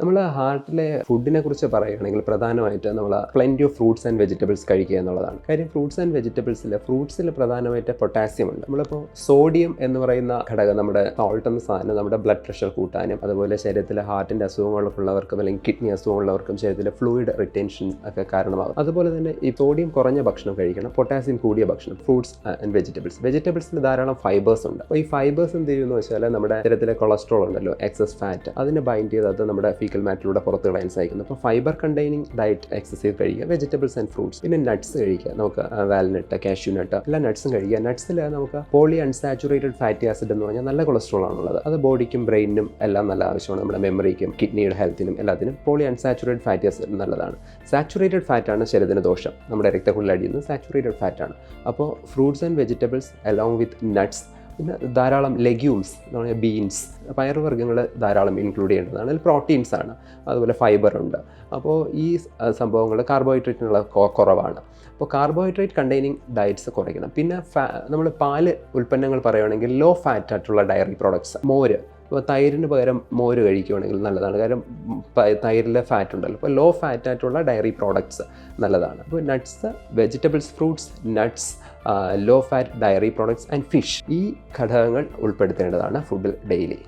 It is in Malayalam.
നമ്മൾ ഹാർട്ടിലെ ഫുഡിനെ കുറിച്ച് പറയുകയാണെങ്കിൽ പ്രധാനമായിട്ട് നമ്മൾ plenty of fruits and vegetables കഴിക്കുക എന്നുള്ളതാണ്. കാര്യം ഫ്രൂട്ട്സ് ആൻഡ് ഫ്രൂട്ട്സിൽ പ്രധാനമായിട്ട് പൊട്ടാസ്യം ഉണ്ട്. നമ്മളിപ്പോൾ സോഡിയം എന്ന് പറയുന്ന ഘടകം നമ്മുടെ സോൾട്ട് എന്ന സാധനം നമ്മുടെ ബ്ലഡ് പ്രഷർ കൂട്ടാനും അതുപോലെ ശരീരത്തിലെ ഹാർട്ടിൻ്റെ അസുഖങ്ങളുള്ളവർക്കും അല്ലെങ്കിൽ കിഡ്നി അസുഖമുള്ളവർക്കും ശരീരത്തിലെ ഫ്ലൂയിഡ് റിറ്റൻഷൻ ഒക്കെ കാരണമാകും. അതുപോലെ തന്നെ ഈ സോഡിയം കുറഞ്ഞ ഭക്ഷണം കഴിക്കണം, പൊട്ടാസ്യം കൂടിയ ഭക്ഷണം, ഫ്രൂട്ട്സ് ആൻഡ് വെജിറ്റബിൾസിൽ ധാരാളം ഫൈബേഴ്സ് ഉണ്ട്. അപ്പോൾ ഈ ഫൈബേഴ്സ് എന്ത് ചെയ്യുമെന്ന് വെച്ചാൽ നമ്മുടെ ശരീരത്തിലെ കൊളസ്ട്രോൾ ഉണ്ടല്ലോ, എക്സസ് ഫാറ്റ്, അതിനെ ബൈൻഡ് ചെയ്ത് അത് നമ്മുടെ ഫീക്കൽ മാറ്റിലൂടെ പുറത്ത് കളയാൻ സഹായിക്കുന്നു. അപ്പോൾ ഫൈബർ കണ്ടെയ്നിങ് ഡയറ്റ് എക്സസൈസ് കഴിക്കുക, വെജിറ്റബിൾസ് ആൻഡ് ഫ്രൂട്ട്സ്. പിന്നെ നട്ട്സ് കഴിക്കുക, നമുക്ക് വാൽനട്ട്, കാഷ്യൂ നട്ട്, എല്ലാ നട്ട്സും കഴിക്കുക. നട്ട്സിൽ നമുക്ക് പോളി അൺസാച്ചുറേറ്റഡ് ഫാറ്റി ആസിഡ് എന്ന് പറഞ്ഞാൽ നല്ല കൊളസ്ട്രോൾ ആണുള്ളത്. അത് ബോഡിക്കും ബ്രെയിനിനും എല്ലാം നല്ല ആവശ്യമാണ്, നമ്മുടെ മെമ്മറിക്കും കിഡ്നിയുടെ ഹെൽത്തിനും എല്ലാത്തിനും. പോളി അൺസാച്ചുറേറ്റഡ് ഫാറ്റി ആസിഡ് നല്ലതാണ്. സാച്ചുറേറ്റഡ് ഫാറ്റാണ് ശരീരത്തിന് ദോഷം, നമ്മുടെ രക്തക്കുള്ളിൽ അടിയുന്നത് സാച്ചുറേറ്റഡ് ഫാറ്റാണ്. അപ്പോൾ fruits and vegetables along with nuts, പിന്നെ ധാരാളം ലെഗ്യൂംസ് എന്ന് പറഞ്ഞാൽ ബീൻസ്, പയറുവർഗ്ഗങ്ങൾ ധാരാളം ഇൻക്ലൂഡ് ചെയ്യേണ്ടതാണ്. അതിൽ പ്രോട്ടീൻസ് ആണ്, അതുപോലെ ഫൈബർ ഉണ്ട്. അപ്പോൾ ഈ സംഭവങ്ങൾ കാർബോഹൈഡ്രേറ്റിനുള്ള കുറവാണ്. അപ്പോൾ കാർബോഹൈഡ്രേറ്റ് കണ്ടെയ്നിങ് ഡയറ്റ്സ് കുറയ്ക്കണം. പിന്നെ നമ്മൾ പാല് ഉൽപ്പന്നങ്ങൾ പറയുകയാണെങ്കിൽ ലോ ഫാറ്റ് ആയിട്ടുള്ള ഡയറി പ്രോഡക്ട്സ്, മോര്, ഇപ്പോൾ തൈരിന് പകരം മോര് കഴിക്കുകയാണെങ്കിൽ നല്ലതാണ്. കാരണം തൈരിൽ ഫാറ്റ് ഉണ്ടല്ലോ. അപ്പോൾ ലോ ഫാറ്റ് ആയിട്ടുള്ള ഡയറി പ്രോഡക്ട്സ് നല്ലതാണ്. അപ്പോൾ nuts, vegetables, fruits, nuts, low fat dairy products and fish, ഈ ഘടകങ്ങൾ ഉൾപ്പെടുത്തേണ്ടതാണ് ഫുഡിൽ ഡെയിലി.